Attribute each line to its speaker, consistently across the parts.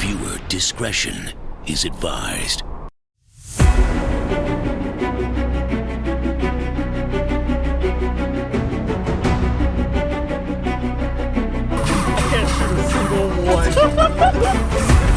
Speaker 1: Viewer discretion is advised.
Speaker 2: What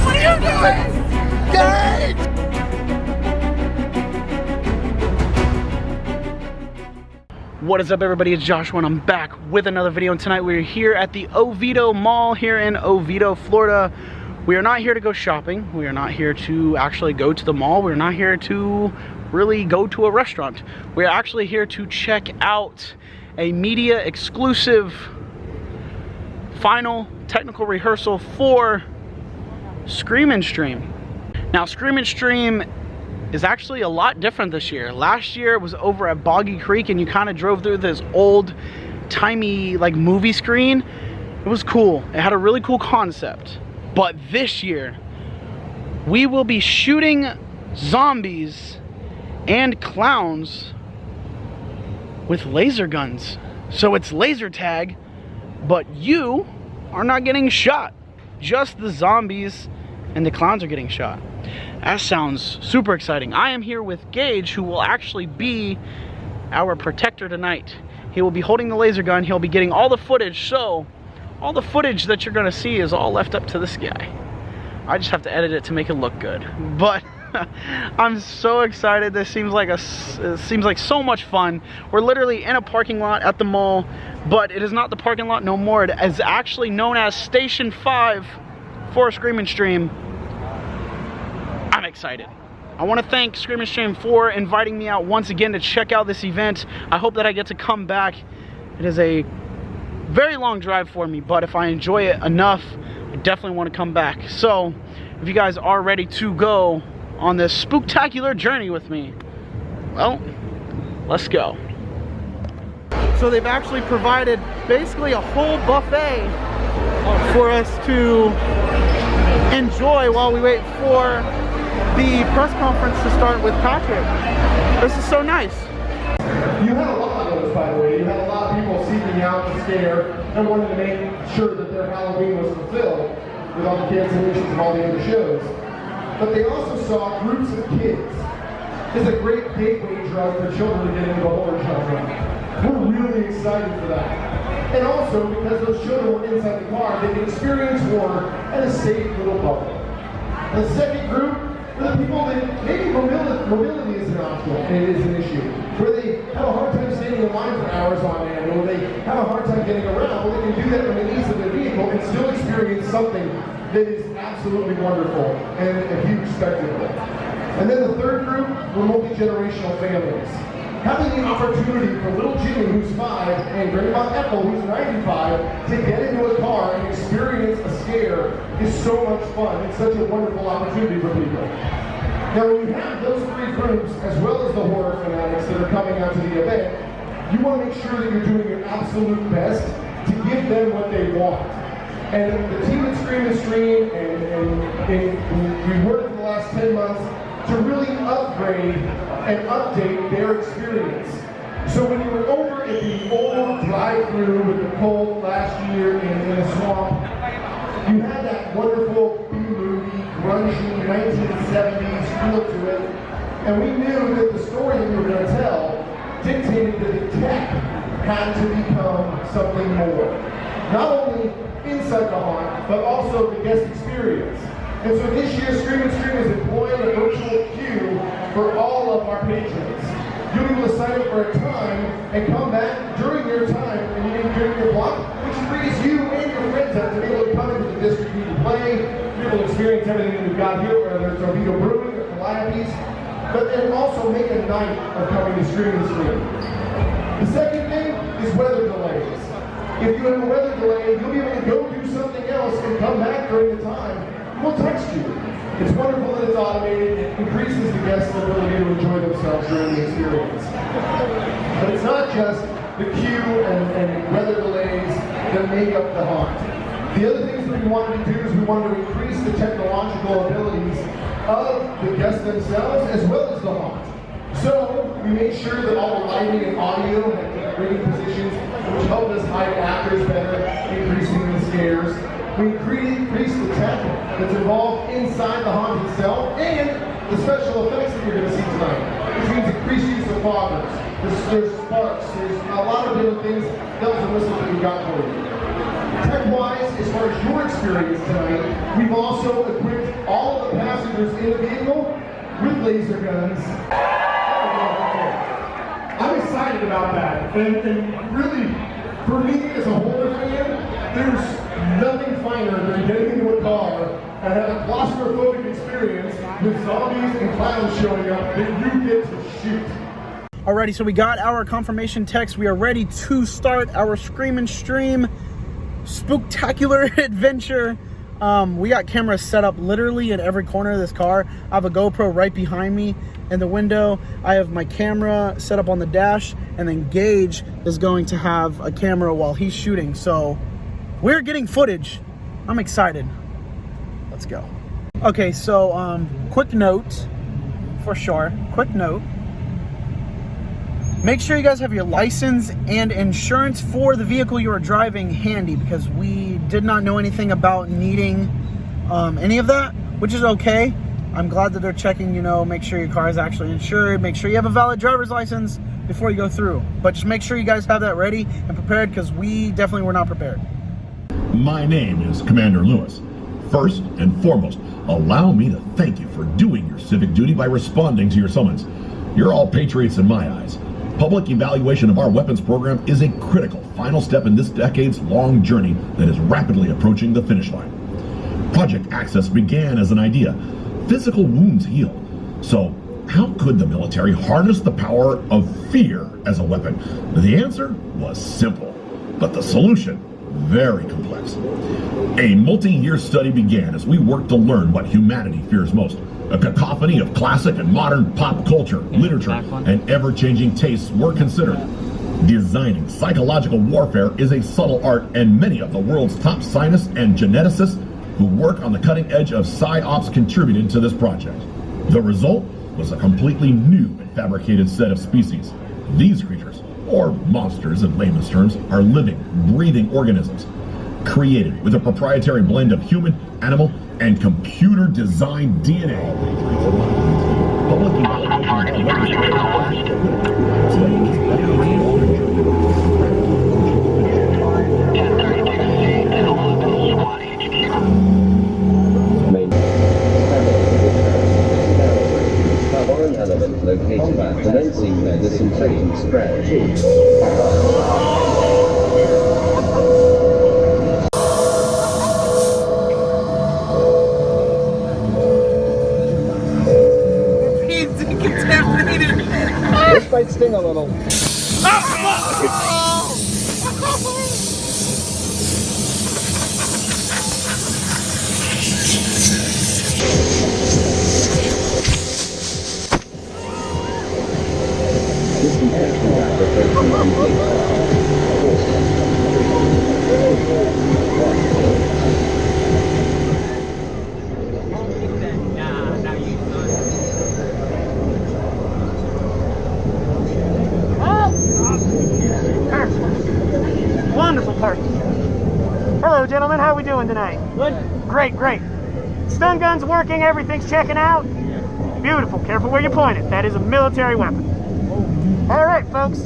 Speaker 2: are you doing? Guys! What is up, everybody? It's Joshua and I'm back with another video, and tonight we're here at the Oviedo Mall here in Oviedo, Florida. We are not here to go shopping. We are not here to actually go to the mall. We're not here to really go to a restaurant. We're actually here to check out a media exclusive final technical rehearsal for Scream and Stream. Now, Scream and Stream is actually a lot different this year. Last year it was over at Boggy Creek and you kind of drove through this old timey like movie screen. It was cool. It had a really cool concept. But this year we will be shooting zombies and clowns with laser guns. So it's laser tag, but you are not getting shot. Just the zombies and the clowns are getting shot. That sounds super exciting. I am here with Gage, who will actually be our protector tonight. He will be holding the laser gun. He'll be getting all the footage. So all the footage that you're gonna see is all left up to this guy. I just have to edit it to make it look good. But I'm so excited. This seems like so much fun. We're literally in a parking lot at the mall, but it is not the parking lot no more. It is actually known as Station 5 for Scream and Stream. I'm excited. I want to thank Scream and Stream for inviting me out once again to check out this event. I hope that I get to come back. It is a very long drive for me, but if I enjoy it enough, I definitely want to come back. So if you guys are ready to go on this spooktacular journey with me, well, let's go. So they've actually provided basically a whole buffet for us to enjoy while we wait for the press conference to start with Patrick. This is so nice.
Speaker 3: You had a lot of those, by the way. You had a lot of people seeking out the scare and wanting to make sure that their Halloween was fulfilled with all the cancellations of all the other shows. But they also saw groups of kids. It's a great gateway drug for children to get into the horror genre. We're really excited for that. And also, because those children were inside the car, they can experience horror in a safe little bubble. The second group were the people that maybe mobility is an obstacle and it is an issue, where they have a hard time standing in line for hours on end, or they have a hard time getting around. Well, they can do that from the ease of their vehicle and still experience something that is absolutely wonderful and a huge spectacle. And then the third group were multi-generational families. Having the opportunity for little Jimmy, who's 5, and Grandma Ethel, who's 95, to get into a car and experience a scare is so much fun. It's such a wonderful opportunity for people. Now, when you have those three groups, as well as the horror fanatics that are coming out to the event, you want to make sure that you're doing your absolute best to give them what they want. And the team at Scream and Stream, and we've worked for the last 10 months to really upgrade and update their experience. So when you were over at the old drive-thru with the cold last year in the swamp, you had that wonderful B-movie, grungy 1970s feel to it, and we knew that the story that we were going to tell dictated that the tech had to become something more. Not only inside the haunt, but also the guest experience. And so this year, Scream and Stream is employing a virtual queue for all of our patrons. You'll be able to sign up for a time and come back during your time and you can during your block, which frees you and your friends up to be able to come into the district you can play, be able to experience everything that we've got here, whether it's Oviedo Brewing or Calliope's, but then also make a night of coming to Scream and Stream. The second thing is weather delays. If you have a weather delay, you'll be able to go do something else and come back during the time. We'll text you. It's wonderful that it's automated. It increases the guests' ability to enjoy themselves during the experience. But it's not just the queue and weather delays that make up the haunt. The other things that we wanted to do is we wanted to increase the technological abilities of the guests themselves as well as the haunt. So we made sure that all the lighting and audio had great positions, which helped us hide actors better, increasing the scares. We increased the tech that's involved inside the haunt itself, and the special effects that you're going to see tonight. This means increased use of foggers, there's sparks, there's a lot of different things, bells and whistles that we got for you. Tech-wise, as far as your experience tonight, we've also equipped all of the passengers in the vehicle with laser guns. I'm excited about that, and really, for me as a horror fan, there's nothing finer than getting into a car and having a claustrophobic experience with zombies and clowns showing up that you get to shoot.
Speaker 2: Alrighty, so we got our confirmation text. We are ready to start our Scream and Stream spooktacular adventure. We got cameras set up literally in every corner of this car. I have a GoPro right behind me in the window. I have my camera set up on the dash, and then Gage is going to have a camera while he's shooting. So we're getting footage. I'm excited. Let's go. Okay, so quick note, for sure. Quick note. Make sure you guys have your license and insurance for the vehicle you are driving handy, because we did not know anything about needing any of that, which is okay. I'm glad that they're checking, you know, make sure your car is actually insured, make sure you have a valid driver's license before you go through. But just make sure you guys have that ready and prepared, because we definitely were not prepared.
Speaker 4: My name is Commander Lewis. First and foremost, allow me to thank you for doing your civic duty by responding to your summons. You're all patriots in my eyes. Public evaluation of our weapons program is a critical final step in this decades-long journey that is rapidly approaching the finish line. Project Access began as an idea. Physical wounds heal. So how could the military harness the power of fear as a weapon? The answer was simple, but the solution very complex. A multi-year study began as we worked to learn what humanity fears most. A cacophony of classic and modern pop culture, literature, and ever-changing tastes were considered. Designing psychological warfare is a subtle art, and many of the world's top scientists and geneticists who work on the cutting edge of PsyOps contributed to this project. The result was a completely new and fabricated set of species. These creatures, or monsters in layman's terms, are living, breathing organisms, created with a proprietary blend of human, animal, and computer-designed DNA.
Speaker 5: Foreign element located at commencing medicine training spread.
Speaker 3: This might sting a little.
Speaker 2: Wonderful party. Hello, gentlemen. How are we doing tonight? Good. Great, great. Stun gun's working. Everything's checking out. Beautiful. Careful where you point it. That is a military weapon. All right, folks.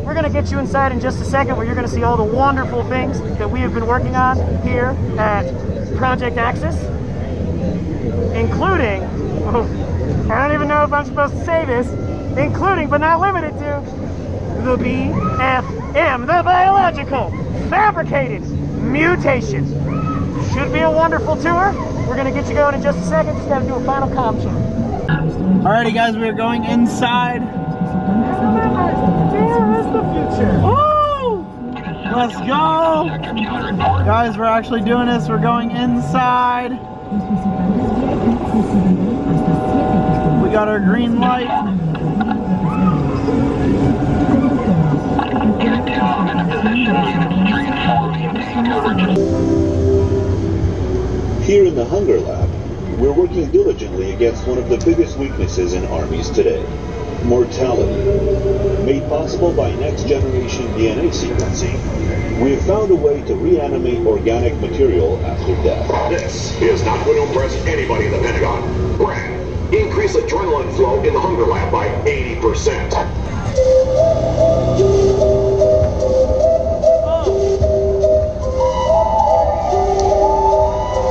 Speaker 2: We're going to get you inside in just a second, where you're going to see all the wonderful things that we have been working on here at Project Access, including, I don't even know if I'm supposed to say this, including but not limited to the BFM, the biological fabricated mutation. Should be a wonderful tour. We're going to get you going in just a second. Just got to do a final comm check. Alrighty, guys, we're going inside. Here is the future. Woo! Let's go! Guys, we're actually doing this. We're going inside. We got our green light.
Speaker 6: Here in the Hunger Lab, we're working diligently against one of the biggest weaknesses in armies today, mortality. Made possible by next-generation DNA sequencing, we have found a way to reanimate organic material after death.
Speaker 7: This is not going to impress anybody in the Pentagon. Brad, increase adrenaline flow in the hunger lab by 80%.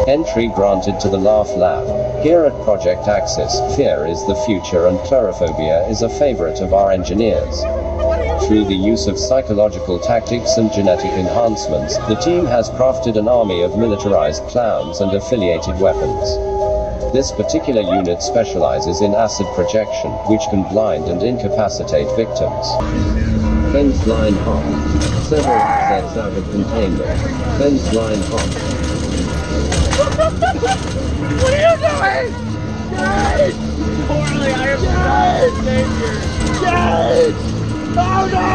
Speaker 5: Entry granted to the Laugh Lab. Here at Project Axis, fear is the future and claustrophobia is a favorite of our engineers. Through the use of psychological tactics and genetic enhancements, the team has crafted an army of militarized clowns and affiliated weapons. This particular unit specializes in acid projection, which can blind and incapacitate victims. Fence line hot. Several assets out of containment. Fence line hot.
Speaker 2: What are you doing? Guys! Poorly, I am dead, Savior! Guys! Oh no!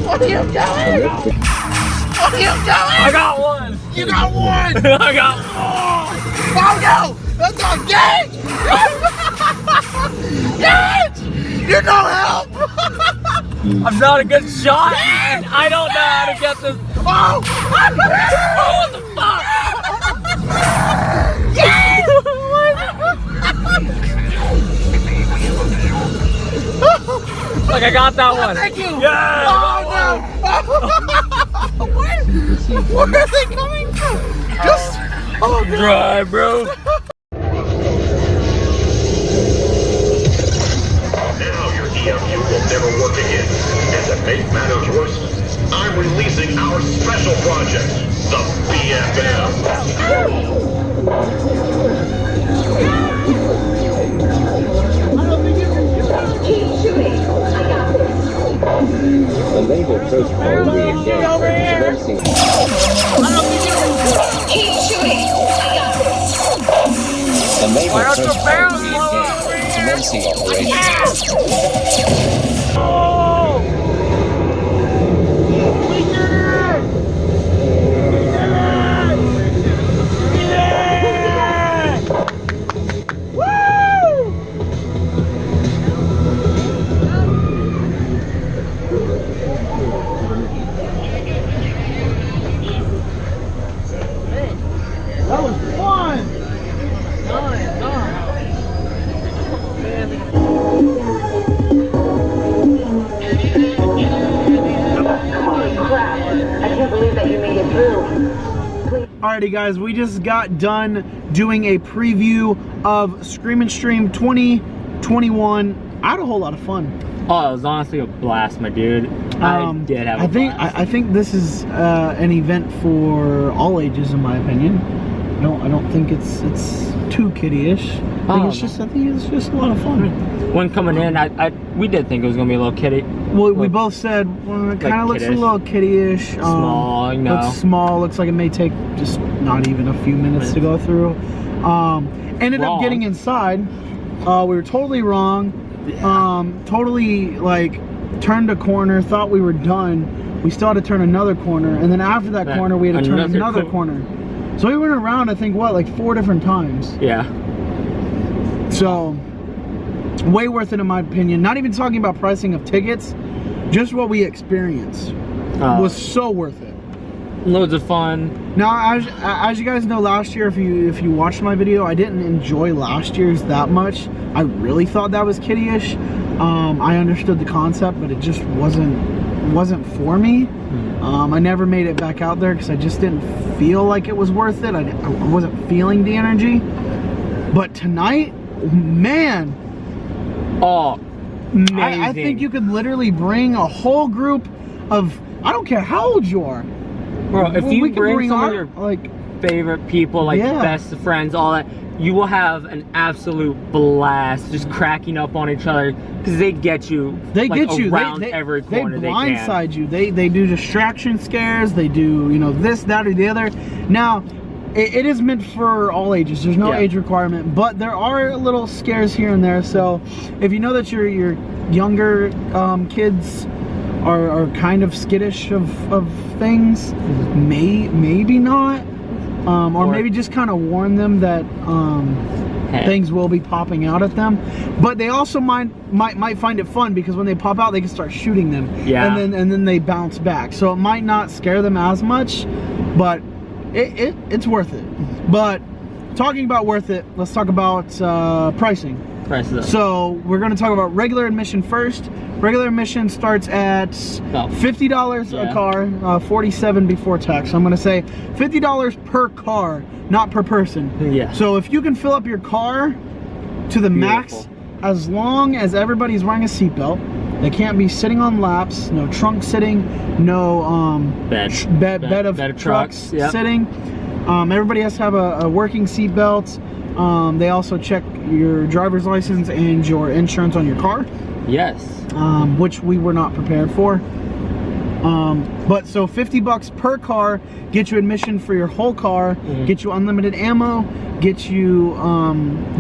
Speaker 2: What are you doing? What are you doing?
Speaker 8: I got one!
Speaker 2: You got one!
Speaker 8: I got one!
Speaker 2: Oh no! That's not Gage! Gage! You no help!
Speaker 8: I'm not a good shot! And I don't know how to get this.
Speaker 2: Oh!
Speaker 8: What the fuck? Like I got that one.
Speaker 2: Thank you!
Speaker 8: Yeah!
Speaker 2: Oh no! Where are they coming from? Just... Oh no!
Speaker 8: Dry, bro.
Speaker 7: Now your EMU will never work again. And to make matters worse, I'm releasing our special project, the BFM.
Speaker 5: The label protocol re-engaged. Commencing.
Speaker 9: Keep shooting. I got this.
Speaker 5: The label
Speaker 8: Why don't you
Speaker 5: protocol
Speaker 8: bounce?
Speaker 5: re-engaged. Commencing operation.
Speaker 8: Oh! We did it!
Speaker 2: That was fun!
Speaker 9: I can't believe that you made it through.
Speaker 2: Alrighty guys, we just got done doing a preview of Scream and Stream 2021. I had a whole lot of fun.
Speaker 8: Oh, it was honestly a blast, my dude. I did have a blast.
Speaker 2: I think this is an event for all ages, in my opinion. I don't think it's too kiddie-ish. I think it's just a lot of fun.
Speaker 8: When coming in, we did think it was gonna be a little kiddie.
Speaker 2: Well, we both said, well, it kind of looks a little kiddie-ish.
Speaker 8: Small, you know.
Speaker 2: Looks small. Looks like it may take just not even a few minutes to go through. Ended up getting inside. We were totally wrong. Totally like turned a corner. Thought we were done. We still had to turn another corner, and then after that corner, we had to turn another corner. So we went around, I think, what, like 4 different times.
Speaker 8: Yeah.
Speaker 2: So, way worth it in my opinion. Not even talking about pricing of tickets, just what we experienced was so worth it.
Speaker 8: Loads of fun.
Speaker 2: Now, as you guys know, last year, if you watched my video, I didn't enjoy last year's that much. I really thought that was kiddie-ish. I understood the concept, but it just wasn't for me. I never made it back out there because I just didn't feel like it was worth it. I wasn't feeling the energy. But tonight, man,
Speaker 8: oh, amazing.
Speaker 2: I think you could literally bring a whole group of, I don't care how old you are.
Speaker 8: Bro, if you bring some of your
Speaker 2: like
Speaker 8: favorite people, like best friends, all that, you will have an absolute blast just cracking up on each other because they get you.
Speaker 2: They get you
Speaker 8: around every corner.
Speaker 2: They blindside you. They do distraction scares. They do, you know, this, that, or the other. Now, it is meant for all ages. There's no age requirement, but there are little scares here and there. So if you know that your younger kids are kind of skittish of things, maybe not, or maybe just kind of warn them that things will be popping out at them. But they also might find it fun because when they pop out, they can start shooting them.
Speaker 8: Yeah.
Speaker 2: And then they bounce back. So it might not scare them as much, but it's worth it. But talking about worth it, let's talk about pricing.
Speaker 8: Prices.
Speaker 2: So we're going to talk about regular admission first. Regular admission starts at $50 a car, $47 before tax. So I'm going to say $50 per car, not per person.
Speaker 8: Yeah.
Speaker 2: So if you can fill up your car to the max, as long as everybody's wearing a seatbelt, they can't be sitting on laps, no trunk sitting, no bed of trucks sitting. Everybody has to have a working seatbelt. They also check your driver's license and your insurance on your car.
Speaker 8: Yes.
Speaker 2: Which we were not prepared for. But so $50 per car, get you admission for your whole car, get you unlimited ammo, get you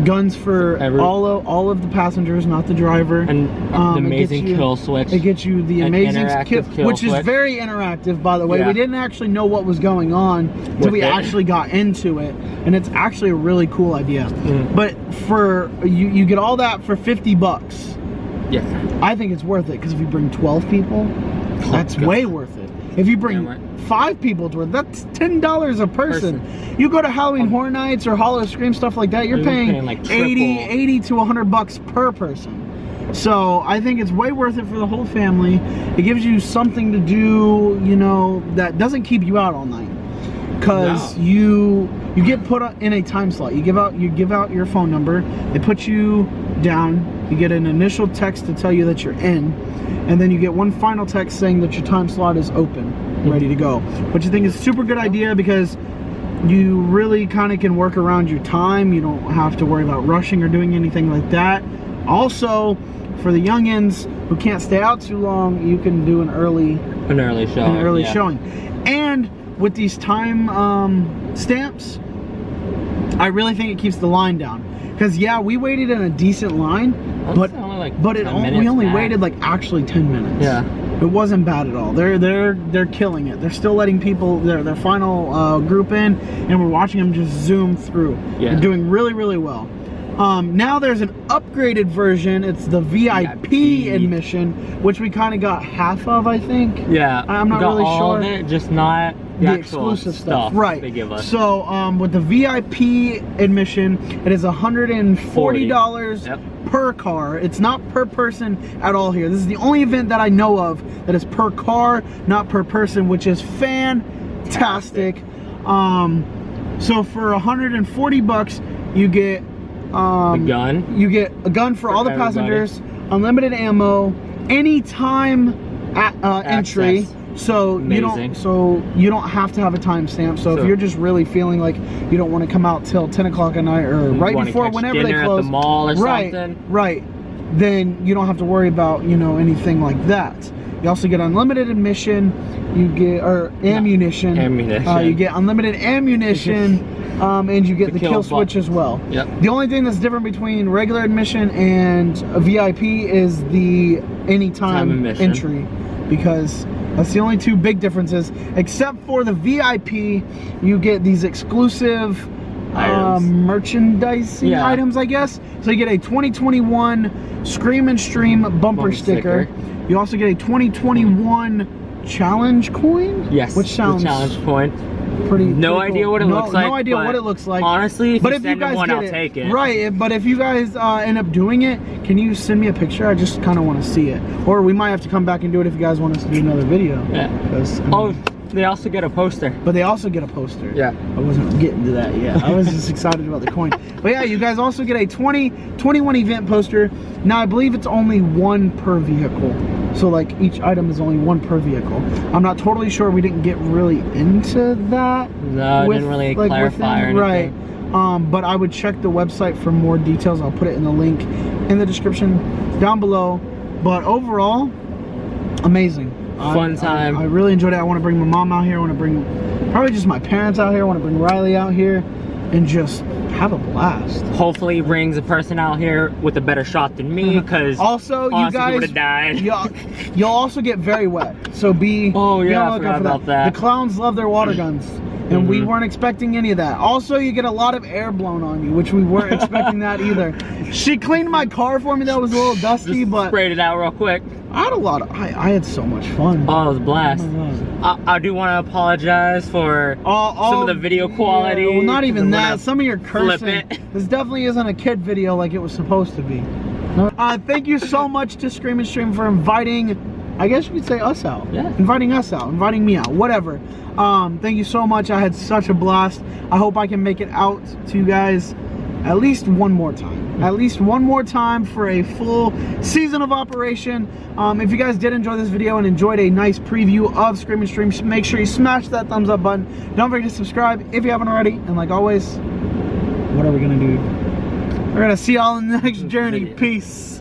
Speaker 2: guns for all of the passengers, not the driver. And
Speaker 8: the amazing kill switch.
Speaker 2: It gets you the amazing kill
Speaker 8: switch,
Speaker 2: which is very interactive, by the way. We didn't actually know what was going on until we actually got into it, and it's actually a really cool idea. But for you get all that for $50.
Speaker 8: Yeah.
Speaker 2: I think it's worth it because if you bring 12 people, that's way worth it. If you bring 5 people to it, that's $10 a person. You go to Halloween Horror Nights or Hollow Scream, stuff like that, you're paying like 80 to $100 per person. So I think it's way worth it for the whole family. It gives you something to do, you know, that doesn't keep you out all night. Because you get put in a time slot. You give out your phone number. They put you down. You get an initial text to tell you that you're in, and then you get one final text saying that your time slot is open, ready to go. Which I think is a super good idea because you really kind of can work around your time. You don't have to worry about rushing or doing anything like that. Also, for the youngins who can't stay out too long, you can do an early showing. And with these time stamps, I really think it keeps the line down. Because we waited in a decent line, but we only waited like actually 10 minutes. Yeah, it wasn't bad at all. They're killing it. They're still letting people their final group in, and we're watching them just zoom through. Yeah, they're doing really well. Now there's an upgraded version. It's the VIP admission, which we kind of got half of, I think. Yeah, I'm not really sure.
Speaker 8: Of it, just not the
Speaker 2: exclusive stuff, right?
Speaker 8: They give us.
Speaker 2: So with the VIP admission, it is $140 per car. It's not per person at all here. This is the only event that I know of that is per car, not per person, which is fantastic. So for $140, you get
Speaker 8: a gun.
Speaker 2: You get a gun for all the passengers, unlimited ammo, anytime entry. So you don't have to have a timestamp. So if you're just really feeling like you don't want to come out till 10 o'clock at night or right before whenever they close,
Speaker 8: at the mall or something,
Speaker 2: then you don't have to worry about anything like that. You also get unlimited admission. You get ammunition. You get unlimited ammunition. And you get the kill switch as well. The only thing that's different between regular admission and a VIP is the anytime entry, because that's the only two big differences. Except for the VIP, you get these exclusive merchandising items, I guess. So you get a 2021 Scream and Stream bumper sticker. You also get a 2021 challenge coin.
Speaker 8: Yes,
Speaker 2: which sounds
Speaker 8: challenge coin.
Speaker 2: Pretty
Speaker 8: idea
Speaker 2: cool.
Speaker 8: what it looks like.
Speaker 2: No idea what it looks like.
Speaker 8: Honestly, if you send them one, I'll take it.
Speaker 2: Right, but if you guys end up doing it, can you send me a picture? I just kind of want to see it. Or we might have to come back and do it if you guys want us to do another video.
Speaker 8: Yeah. They also get a poster.
Speaker 2: But they also get a poster.
Speaker 8: Yeah.
Speaker 2: I wasn't getting to that yet. I was just excited about the coin. But yeah, you guys also get a 2021 event poster. Now, I believe it's only one per vehicle. So like each item is only one per vehicle. I'm not totally sure. We didn't get really into that.
Speaker 8: No, didn't really clarify or anything.
Speaker 2: Right. But I would check the website for more details. I'll put it in the link in the description down below. But overall, amazing.
Speaker 8: Fun time.
Speaker 2: I really enjoyed it. I want to bring my mom out here. I want to bring probably just my parents out here. I want to bring Riley out here and just have a blast.
Speaker 8: Hopefully he brings a person out here with a better shot than me, because
Speaker 2: also you guys
Speaker 8: would have died.
Speaker 2: You'll also get very wet. So be
Speaker 8: I forgot about that.
Speaker 2: The clowns love their water guns. And we weren't expecting any of that. Also, you get a lot of air blown on you, which we weren't expecting that either. She cleaned my car for me. That was a little dusty, but
Speaker 8: sprayed it out real quick.
Speaker 2: I had a lot of, I had so much fun.
Speaker 8: Oh, it was a blast.
Speaker 2: Oh
Speaker 8: I do want to apologize for some of the video quality.
Speaker 2: Yeah, well, not even that. Some of your cursing.
Speaker 8: Flip it.
Speaker 2: This definitely isn't a kid video like it was supposed to be. Thank you so much to Scream and Stream for inviting, I guess you could say, us out.
Speaker 8: Yeah.
Speaker 2: Inviting us out, inviting me out, whatever. Thank you so much. I had such a blast. I hope I can make it out to you guys at least one more time. At least one more time for a full season of operation. If you guys did enjoy this video and enjoyed a nice preview of Scream and Stream, make sure you smash that thumbs up button. Don't forget to subscribe if you haven't already. And like always, what are we gonna do? We're gonna see y'all in the next journey. Peace.